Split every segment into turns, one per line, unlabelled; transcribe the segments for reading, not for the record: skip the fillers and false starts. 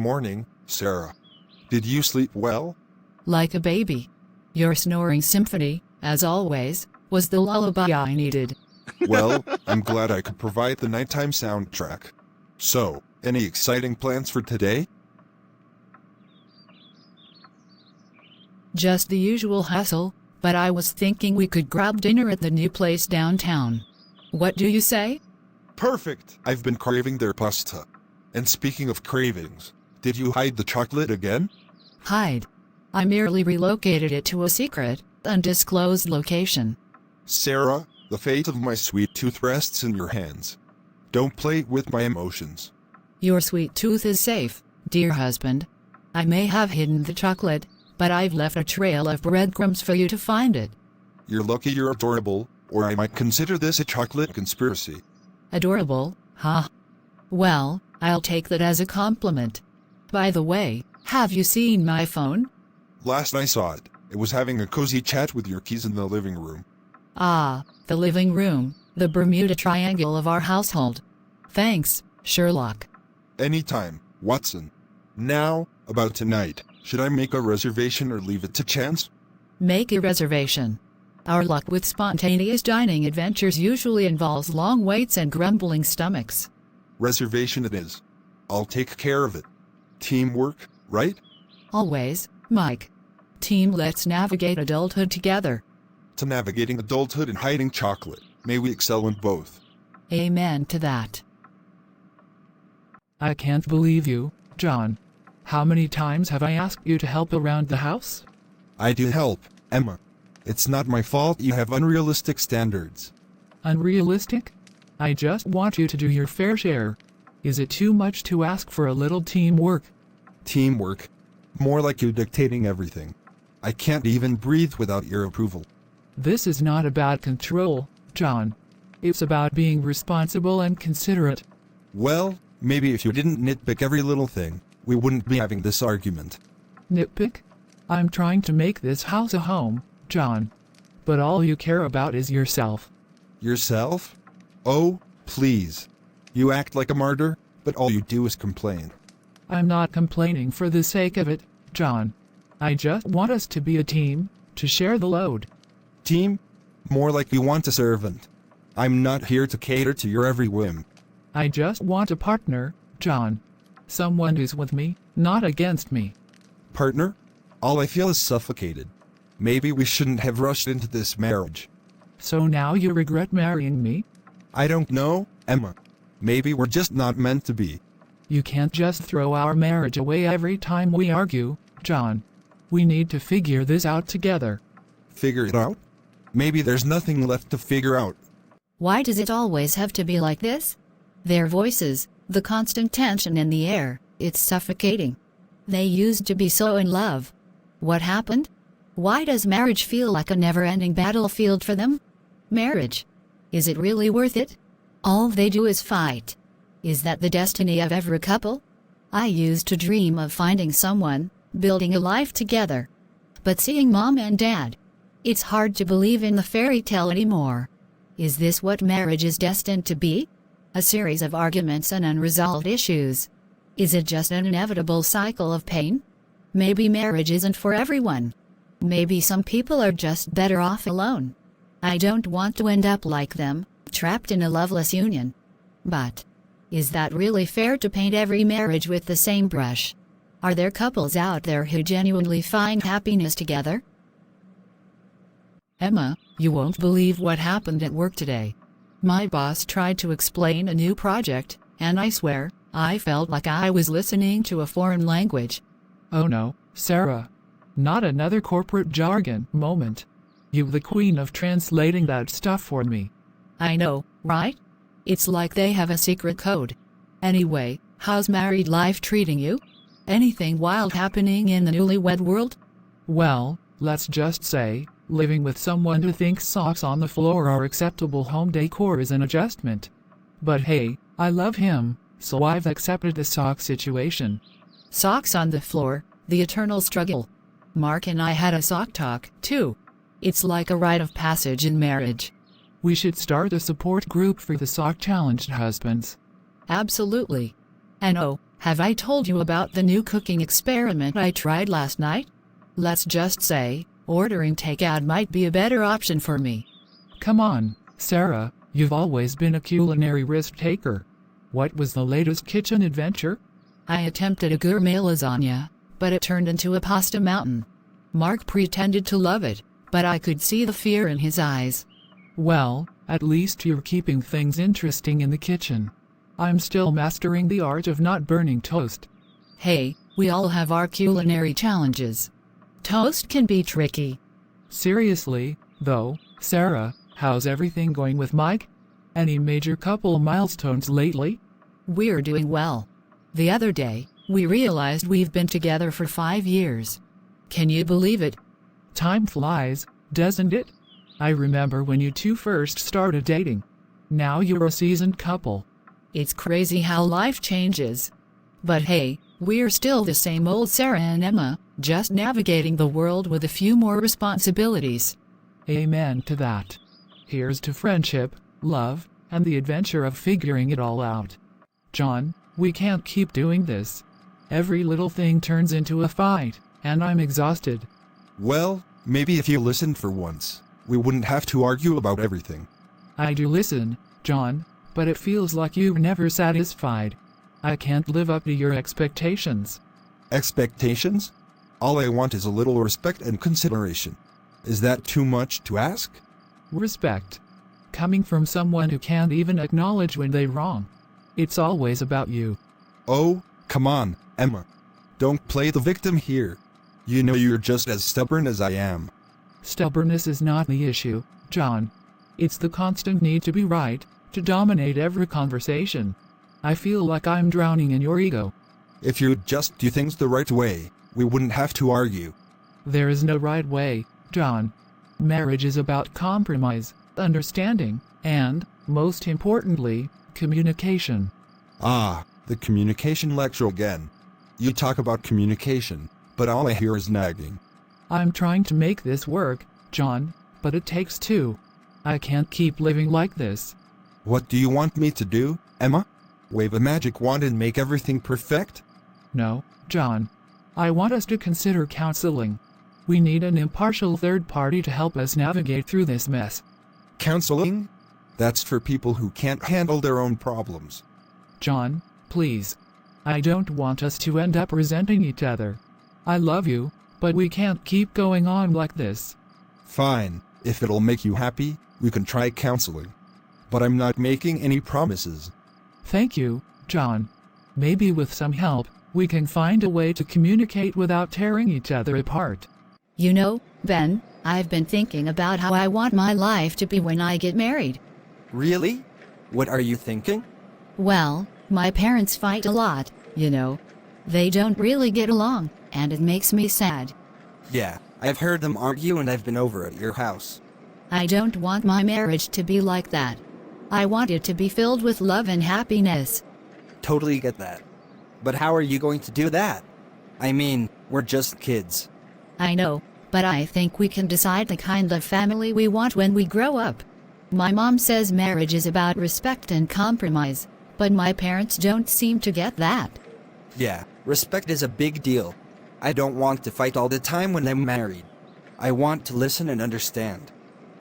Morning, Sarah. Did you sleep well?
Like a baby. Your snoring symphony, as always, was the lullaby I needed.
Well, I'm glad I could provide the nighttime soundtrack. So, any exciting plans for today?
Just the usual hustle, but I was thinking we could grab dinner at the new place downtown. What do you say?
Perfect! I've been craving their pasta. And speaking of cravings, did you hide the chocolate again?
Hide. I merely relocated it to a secret, undisclosed location.
Sarah, the fate of my sweet tooth rests in your hands. Don't play with my emotions.
Your sweet tooth is safe, dear husband. I may have hidden the chocolate, but I've left a trail of breadcrumbs for you to find it.
You're lucky you're adorable, or I might consider this a chocolate conspiracy.
Adorable, huh? Well, I'll take that as a compliment. By the way, have you seen my phone?
Last I saw it, it was having a cozy chat with your keys in the living room.
Ah, the living room, the Bermuda Triangle of our household. Thanks, Sherlock.
Anytime, Watson. Now, about tonight, should I make a reservation or leave it to chance?
Make a reservation. Our luck with spontaneous dining adventures usually involves long waits and grumbling stomachs.
Reservation it is. I'll take care of it. Teamwork, right?
Always, Mike. Team, let's navigate adulthood together.
To navigating adulthood and hiding chocolate, may we excel in both.
Amen to that.
I can't believe you, John. How many times have I asked you to help around the house?
I do help, Emma. It's not my fault you have unrealistic standards.
Unrealistic? I just want you to do your fair share. Is it too much to ask for a little teamwork?
Teamwork? More like you dictating everything. I can't even breathe without your approval.
This is not about control, John. It's about being responsible and considerate.
Well, maybe if you didn't nitpick every little thing, we wouldn't be having this argument.
Nitpick? I'm trying to make this house a home, John. But all you care about is yourself.
Yourself? Oh, please. You act like a martyr, but all you do is complain.
I'm not complaining for the sake of it, John. I just want us to be a team, to share the load.
Team? More like you want a servant. I'm not here to cater to your every whim.
I just want a partner, John. Someone who's with me, not against me.
Partner? All I feel is suffocated. Maybe we shouldn't have rushed into this marriage.
So now you regret marrying me?
I don't know, Emma. Maybe we're just not meant to be.
You can't just throw our marriage away every time we argue, John. We need to figure this out together.
Figure it out? Maybe there's nothing left to figure out.
Why does it always have to be like this? Their voices, the constant tension in the air, it's suffocating. They used to be so in love. What happened? Why does marriage feel like a never-ending battlefield for them? Marriage. Is it really worth it? All they do is fight. Is that the destiny of every couple? I used to dream of finding someone, building a life together. But seeing mom and dad, it's hard to believe in the fairy tale anymore. Is this what marriage is destined to be? A series of arguments and unresolved issues. Is it just an inevitable cycle of pain? Maybe marriage isn't for everyone. Maybe some people are just better off alone. I don't want to end up like them, trapped in a loveless union. But is that really fair to paint every marriage with the same brush? Are there couples out there who genuinely find happiness together? Emma, you won't believe what happened at work today. My boss tried to explain a new project, and I swear, I felt like I was listening to a foreign language.
Oh no, Sarah. Not another corporate jargon moment. You the queen of translating that stuff for me.
I know, right? It's like they have a secret code. Anyway, how's married life treating you? Anything wild happening in the newlywed world?
Well, let's just say, living with someone who thinks socks on the floor are acceptable home decor is an adjustment. But hey, I love him, so I've accepted the sock situation.
Socks on the floor, the eternal struggle. Mark and I had a sock talk, too. It's like a rite of passage in marriage.
We should start a support group for the sock-challenged husbands.
Absolutely. And oh, Have I told you about the new cooking experiment I tried last night? Let's just say, ordering takeout might be a better option for me.
Come on, Sarah, you've always been a culinary risk-taker. What was the latest kitchen adventure?
I attempted a gourmet lasagna, but it turned into a pasta mountain. Mark pretended to love it, but I could see the fear in his eyes.
Well, at least you're keeping things interesting in the kitchen. I'm still mastering the art of not burning toast.
Hey, we all have our culinary challenges. Toast can be tricky.
Seriously, though, Sarah, how's everything going with Mike? Any major couple milestones lately?
We're doing well. The other day, we realized we've been together for 5 years. Can you believe it?
Time flies, doesn't it? I remember when you two first started dating. Now you're a seasoned couple.
It's crazy how life changes. But hey, we're still the same old Sarah and Emma, just navigating the world with a few more responsibilities.
Amen to that. Here's to friendship, love, and the adventure of figuring it all out. John, we can't keep doing this. Every little thing turns into a fight, and I'm exhausted.
Well, maybe if you listened for once, we wouldn't have to argue about everything.
I do listen, John, but it feels like you're never satisfied. I can't live up to your expectations.
Expectations? All I want is a little respect and consideration. Is that too much to ask?
Respect. Coming from someone who can't even acknowledge when they're wrong. It's always about you.
Oh, come on, Emma. Don't play the victim here. You know you're just as stubborn as I am.
Stubbornness is not the issue, John. It's the constant need to be right, to dominate every conversation. I feel like I'm drowning in your ego.
If you'd just do things the right way, we wouldn't have to argue.
There is no right way, John. Marriage is about compromise, understanding, and, most importantly, communication.
Ah, the communication lecture again. You talk about communication, but all I hear is nagging.
I'm trying to make this work, John, but it takes two. I can't keep living like this.
What do you want me to do, Emma? Wave a magic wand and make everything perfect?
No, John. I want us to consider counseling. We need an impartial third party to help us navigate through this mess.
Counseling? That's for people who can't handle their own problems.
John, please. I don't want us to end up resenting each other. I love you, but we can't keep going on like this.
Fine, if it'll make you happy, we can try counseling. But I'm not making any promises.
Thank you, John. Maybe with some help, we can find a way to communicate without tearing each other apart.
You know, Ben, I've been thinking about how I want my life to be when I get married.
Really? What are you thinking?
Well, my parents fight a lot, you know. They don't really get along, and it makes me sad.
Yeah, I've heard them argue and I've been over at your house.
I don't want my marriage to be like that. I want it to be filled with love and happiness.
Totally get that. But how are you going to do that? I mean, we're just kids.
I know, but I think we can decide the kind of family we want when we grow up. My mom says marriage is about respect and compromise, but my parents don't seem to get that.
Yeah, respect is a big deal. I don't want to fight all the time when I'm married. I want to listen and understand.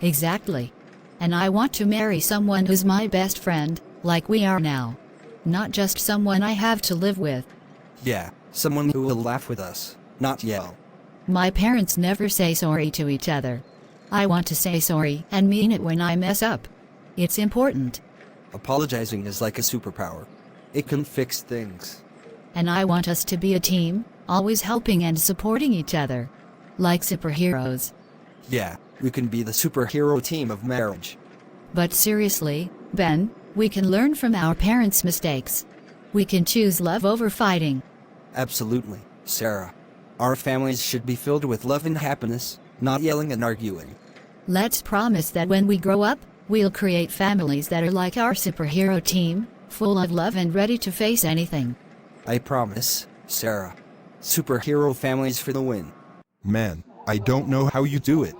Exactly. And I want to marry someone who's my best friend, like we are now. Not just someone I have to live with.
Yeah, someone who will laugh with us, not yell.
My parents never say sorry to each other. I want to say sorry and mean it when I mess up. It's important.
Apologizing is like a superpower. It can fix things.
And I want us to be a team, always helping and supporting each other. Like superheroes.
Yeah, we can be the superhero team of marriage.
But seriously, Ben, we can learn from our parents' mistakes. We can choose love over fighting.
Absolutely, Sarah. Our families should be filled with love and happiness, not yelling and arguing.
Let's promise that when we grow up, we'll create families that are like our superhero team, full of love and ready to face anything.
I promise, Sarah. Superhero families for the win.
Man, I don't know how you do it.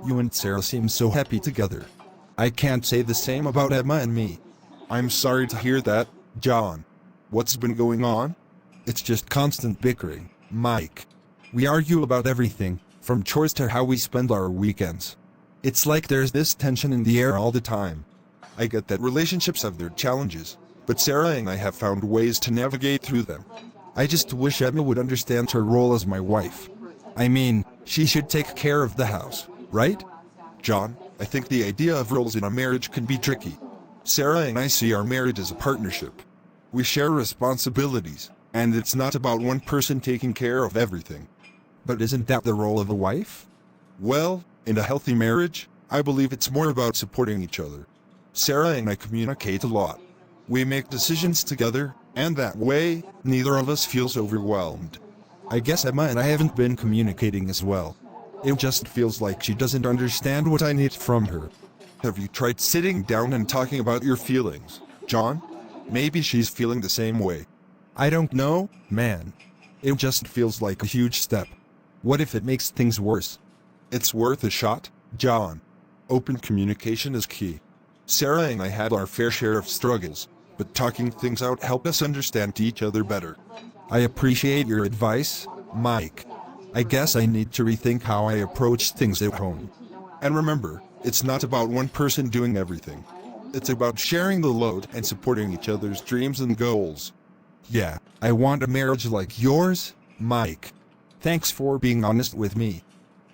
You and Sarah seem so happy together. I can't say the same about Emma and me. I'm sorry to hear that, John. What's been going on? It's just constant bickering, Mike. We argue about everything, from chores to how we spend our weekends. It's like there's this tension in the air all the time. I get that relationships have their challenges, but Sarah and I have found ways to navigate through them. I just wish Emma would understand her role as my wife. I mean, she should take care of the house, right? John, I think the idea of roles in a marriage can be tricky. Sarah and I see our marriage as a partnership. We share responsibilities, and it's not about one person taking care of everything.
But isn't that the role of a wife?
Well, in a healthy marriage, I believe it's more about supporting each other. Sarah and I communicate a lot. We make decisions together, and that way, neither of us feels overwhelmed.
I guess Emma and I haven't been communicating as well. It just feels like she doesn't understand what I need from her.
Have you tried sitting down and talking about your feelings, John? Maybe she's feeling the same way.
I don't know, man. It just feels like a huge step. What if it makes things worse?
It's worth a shot, John. Open communication is key. Sarah and I had our fair share of struggles, but talking things out helped us understand each other better.
I appreciate your advice, Mike. I guess I need to rethink how I approach things at home.
And remember, it's not about one person doing everything. It's about sharing the load and supporting each other's dreams and goals.
Yeah, I want a marriage like yours, Mike. Thanks for being honest with me.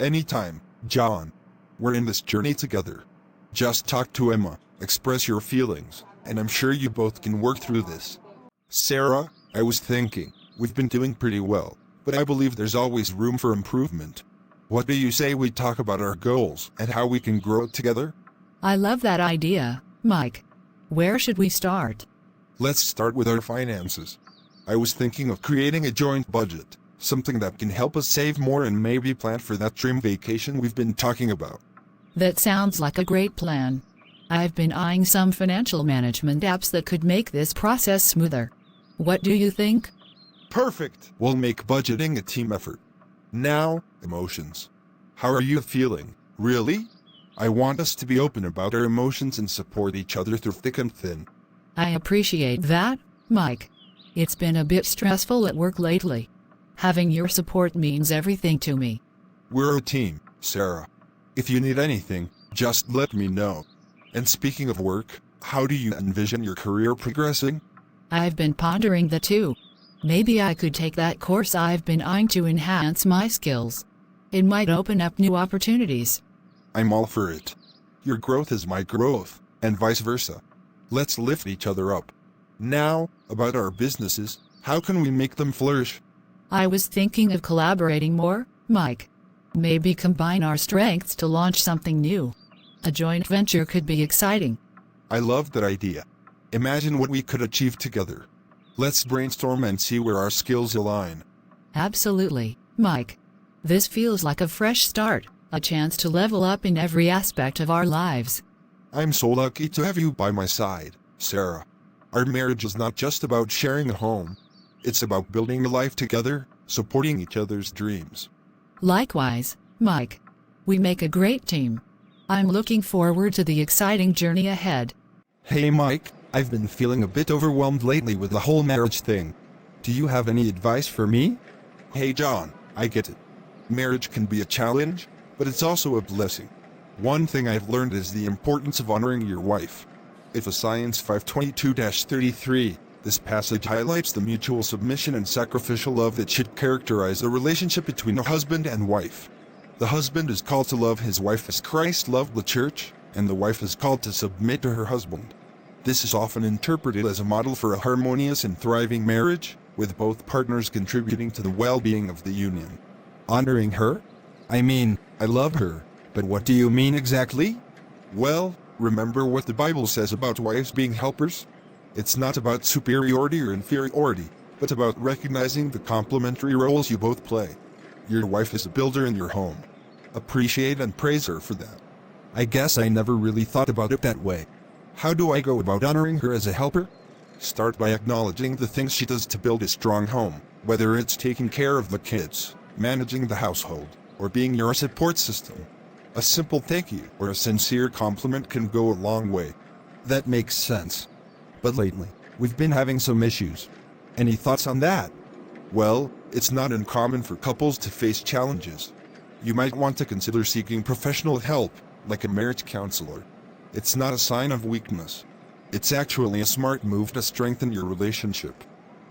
Anytime, John. We're in this journey together. Just talk to Emma, express your feelings, and I'm sure you both can work through this. Sarah, I was thinking, we've been doing pretty well, but I believe there's always room for improvement. What do you say we talk about our goals and how we can grow together?
I love that idea, Mike. Where should we start?
Let's start with our finances. I was thinking of creating a joint budget, something that can help us save more and maybe plan for that dream vacation we've been talking about.
That sounds like a great plan. I've been eyeing some financial management apps that could make this process smoother. What do you think?
Perfect! We'll make budgeting a team effort. Now, emotions. How are you feeling? Really? I want us to be open about our emotions and support each other through thick and thin.
I appreciate that, Mike. It's been a bit stressful at work lately. Having your support means everything to me.
We're a team, Sarah. If you need anything, just let me know. And speaking of work, how do you envision your career progressing?
I've been pondering the two. Maybe I could take that course I've been eyeing to enhance my skills. It might open up new opportunities.
I'm all for it. Your growth is my growth, and vice versa. Let's lift each other up. Now, about our businesses, how can we make them flourish?
I was thinking of collaborating more, Mike. Maybe combine our strengths to launch something new. A joint venture could be exciting.
I love that idea. Imagine what we could achieve together. Let's brainstorm and see where our skills align.
Absolutely, Mike. This feels like a fresh start, a chance to level up in every aspect of our lives.
I'm so lucky to have you by my side, Sarah. Our marriage is not just about sharing a home. It's about building a life together, supporting each other's dreams.
Likewise, Mike. We make a great team. I'm looking forward to the exciting journey ahead.
Hey Mike, I've been feeling a bit overwhelmed lately with the whole marriage thing. Do you have any advice for me?
Hey John, I get it. Marriage can be a challenge, but it's also a blessing. One thing I've learned is the importance of honoring your wife. Ephesians 5:22-33, this passage highlights the mutual submission and sacrificial love that should characterize a relationship between a husband and wife. The husband is called to love his wife as Christ loved the church, and the wife is called to submit to her husband. This is often interpreted as a model for a harmonious and thriving marriage, with both partners contributing to the well-being of the union.
Honoring her? I mean, I love her, but what do you mean exactly?
Well, remember what the Bible says about wives being helpers? It's not about superiority or inferiority, but about recognizing the complementary roles you both play. Your wife is a builder in your home. Appreciate and praise her for that.
I guess I never really thought about it that way. How do I go about honoring her as a helper?
Start by acknowledging the things she does to build a strong home, whether it's taking care of the kids, managing the household, or being your support system. A simple thank you or a sincere compliment can go a long way.
That makes sense. But lately, we've been having some issues. Any thoughts on that?
Well, it's not uncommon for couples to face challenges. You might want to consider seeking professional help, like a marriage counselor. It's not a sign of weakness. It's actually a smart move to strengthen your relationship.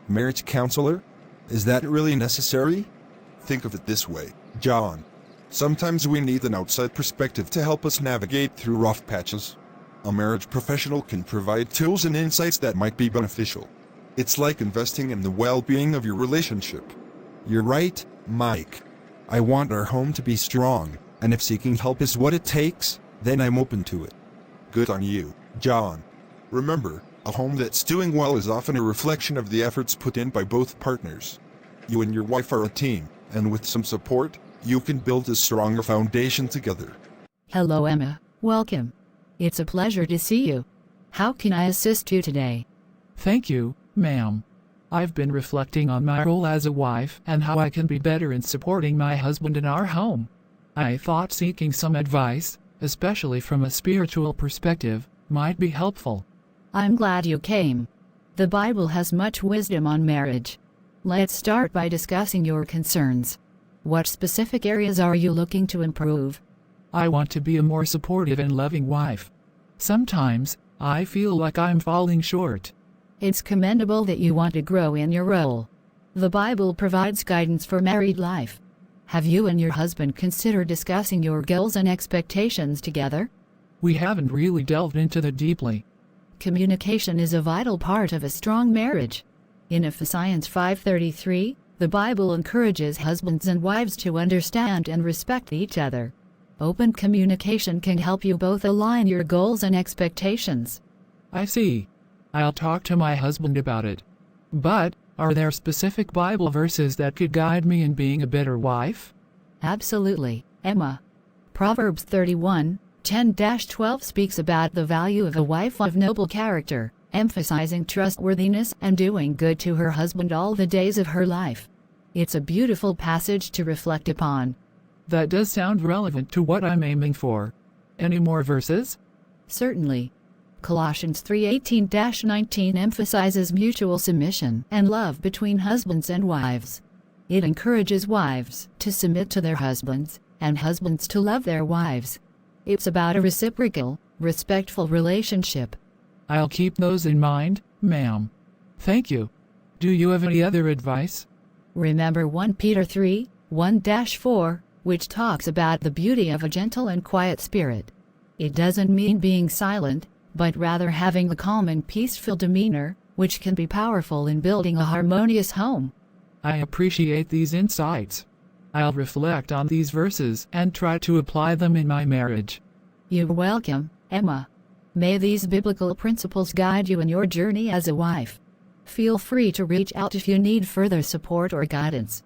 Marriage counselor? Is that really necessary? Think of it this way, John. Sometimes we need an outside perspective to help us navigate through rough patches. A marriage professional can provide tools and insights that might be beneficial. It's like investing in the well-being of your relationship. You're right, Mike. I want our home to be strong, and if seeking help is what it takes, then I'm open to it. Good on you, John. Remember, a home that's doing well is often a reflection of the efforts put in by both partners. You and your wife are a team, and with some support, you can build a stronger foundation together.
Hello, Emma. Welcome. It's a pleasure to see you. How can I assist you today?
Thank you, ma'am. I've been reflecting on my role as a wife and how I can be better in supporting my husband in our home. I thought seeking some advice, especially from a spiritual perspective, might be helpful.
I'm glad you came. The Bible has much wisdom on marriage. Let's start by discussing your concerns. What specific areas are you looking to improve?
I want to be a more supportive and loving wife. Sometimes, I feel like I'm falling short.
It's commendable that you want to grow in your role. The Bible provides guidance for married life. Have you and your husband considered discussing your goals and expectations together?
We haven't really delved into that deeply.
Communication is a vital part of a strong marriage. In Ephesians 5:33, the Bible encourages husbands and wives to understand and respect each other. Open communication can help you both align your goals and expectations.
I see. I'll talk to my husband about it. But, are there specific Bible verses that could guide me in being a better wife?
Absolutely, Emma. Proverbs 31:10-12 speaks about the value of a wife of noble character, emphasizing trustworthiness and doing good to her husband all the days of her life. It's a beautiful passage to reflect upon.
That does sound relevant to what I'm aiming for. Any more verses?
Certainly. Colossians 3:18-19 emphasizes mutual submission and love between husbands and wives. It encourages wives to submit to their husbands, and husbands to love their wives. It's about a reciprocal, respectful relationship.
I'll keep those in mind, ma'am. Thank you. Do you have any other advice?
Remember 1 Peter 3:1-4, which talks about the beauty of a gentle and quiet spirit. It doesn't mean being silent, but rather having a calm and peaceful demeanor, which can be powerful in building a harmonious home.
I appreciate these insights. I'll reflect on these verses and try to apply them in my marriage.
You're welcome, Emma. May these biblical principles guide you in your journey as a wife. Feel free to reach out if you need further support or guidance.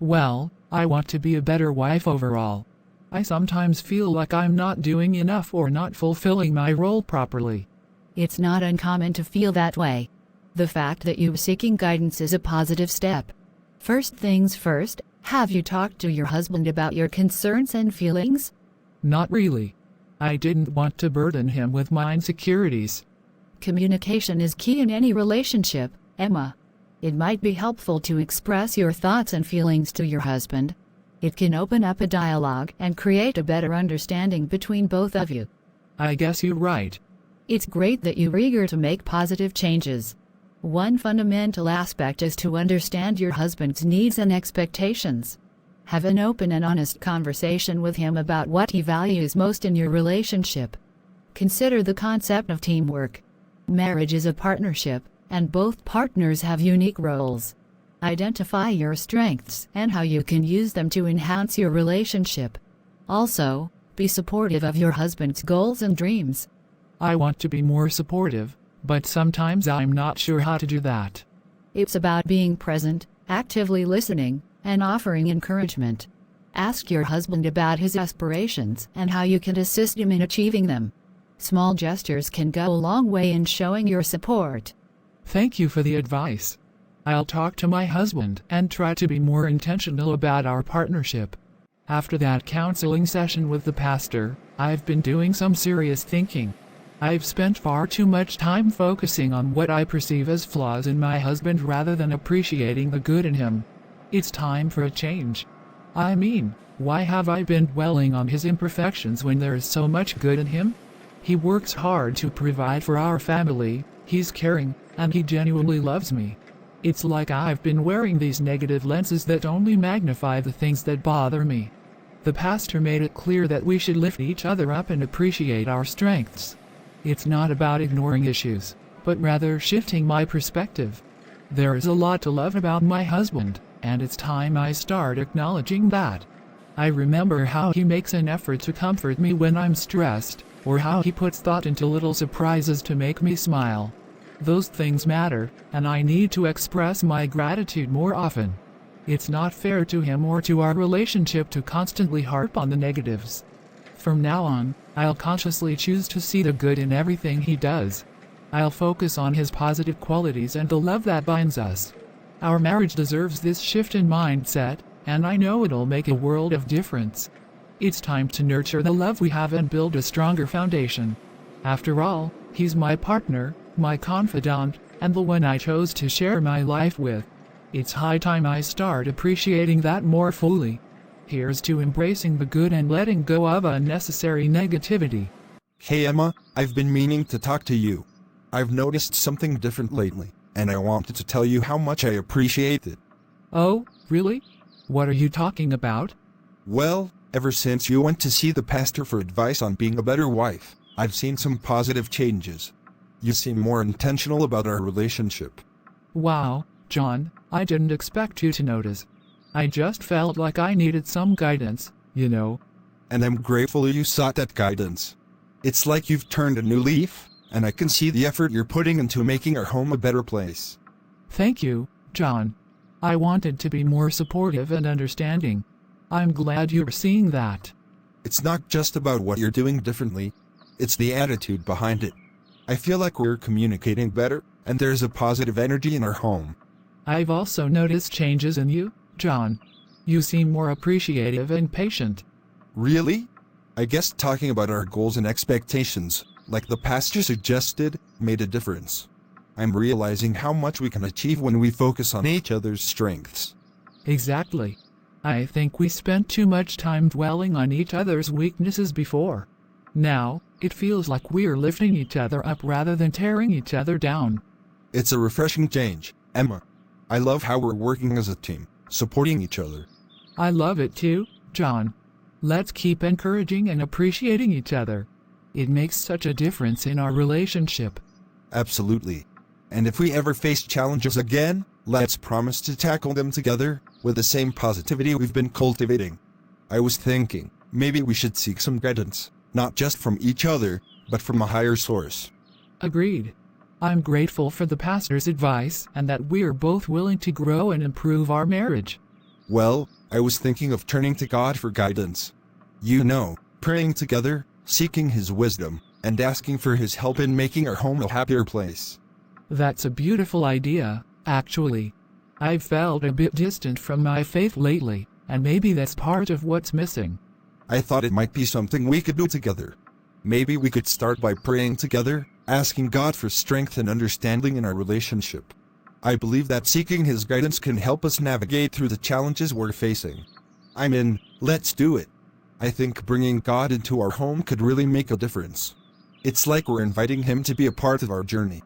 Well, I want to be a better wife overall. I sometimes feel like I'm not doing enough or not fulfilling my role properly.
It's not uncommon to feel that way. The fact that you're seeking guidance is a positive step. First things first, have you talked to your husband about your concerns and feelings?
Not really. I didn't want to burden him with my insecurities.
Communication is key in any relationship, Emma. It might be helpful to express your thoughts and feelings to your husband. It can open up a dialogue and create a better understanding between both of you.
I guess you're right.
It's great that you're eager to make positive changes. One fundamental aspect is to understand your husband's needs and expectations. Have an open and honest conversation with him about what he values most in your relationship. Consider the concept of teamwork. Marriage is a partnership, and both partners have unique roles. Identify your strengths and how you can use them to enhance your relationship. Also, be supportive of your husband's goals and dreams.
I want to be more supportive, but sometimes I'm not sure how to do that.
It's about being present, actively listening, and offering encouragement. Ask your husband about his aspirations and how you can assist him in achieving them. Small gestures can go a long way in showing your support.
Thank you for the advice. I'll talk to my husband and try to be more intentional about our partnership. After that counseling session with the pastor, I've been doing some serious thinking. I've spent far too much time focusing on what I perceive as flaws in my husband rather than appreciating the good in him. It's time for a change. I mean, why have I been dwelling on his imperfections when there is so much good in him? He works hard to provide for our family, he's caring, and he genuinely loves me. It's like I've been wearing these negative lenses that only magnify the things that bother me. The pastor made it clear that we should lift each other up and appreciate our strengths. It's not about ignoring issues, but rather shifting my perspective. There is a lot to love about my husband, and it's time I start acknowledging that. I remember how he makes an effort to comfort me when I'm stressed, or how he puts thought into little surprises to make me smile. Those things matter, and I need to express my gratitude more often. It's not fair to him or to our relationship to constantly harp on the negatives. From now on, I'll consciously choose to see the good in everything he does. I'll focus on his positive qualities and the love that binds us. Our marriage deserves this shift in mindset, and I know it'll make a world of difference. It's time to nurture the love we have and build a stronger foundation. After all, he's my partner, my confidant, and the one I chose to share my life with. It's high time I start appreciating that more fully. Here's to embracing the good and letting go of unnecessary negativity.
Hey Emma, I've been meaning to talk to you. I've noticed something different lately, and I wanted to tell you how much I appreciate it.
Oh, really? What are you talking about?
Well, ever since you went to see the pastor for advice on being a better wife, I've seen some positive changes. You seem more intentional about our relationship.
Wow, John, I didn't expect you to notice. I just felt like I needed some guidance, you know.
And I'm grateful you sought that guidance. It's like you've turned a new leaf, and I can see the effort you're putting into making our home a better place.
Thank you, John. I wanted to be more supportive and understanding. I'm glad you're seeing that.
It's not just about what you're doing differently, it's the attitude behind it. I feel like we're communicating better, and there's a positive energy in our home.
I've also noticed changes in you, John. You seem more appreciative and patient.
Really? I guess talking about our goals and expectations, like the pastor suggested, made a difference. I'm realizing how much we can achieve when we focus on each other's strengths.
Exactly. I think we spent too much time dwelling on each other's weaknesses before. Now, it feels like we're lifting each other up rather than tearing each other down.
It's a refreshing change, Emma. I love how we're working as a team, supporting each other.
I love it too, John. Let's keep encouraging and appreciating each other. It makes such a difference in our relationship.
Absolutely. And if we ever face challenges again, let's promise to tackle them together, with the same positivity we've been cultivating. I was thinking, maybe we should seek some guidance, not just from each other, but from a higher source.
Agreed. I'm grateful for the pastor's advice and that we're both willing to grow and improve our marriage.
Well, I was thinking of turning to God for guidance. You know, praying together, seeking His wisdom, and asking for His help in making our home a happier place.
That's a beautiful idea, actually. I've felt a bit distant from my faith lately, and maybe that's part of what's missing.
I thought it might be something we could do together. Maybe we could start by praying together, asking God for strength and understanding in our relationship. I believe that seeking His guidance can help us navigate through the challenges we're facing. I'm in, let's do it. I think bringing God into our home could really make a difference. It's like we're inviting Him to be a part of our journey.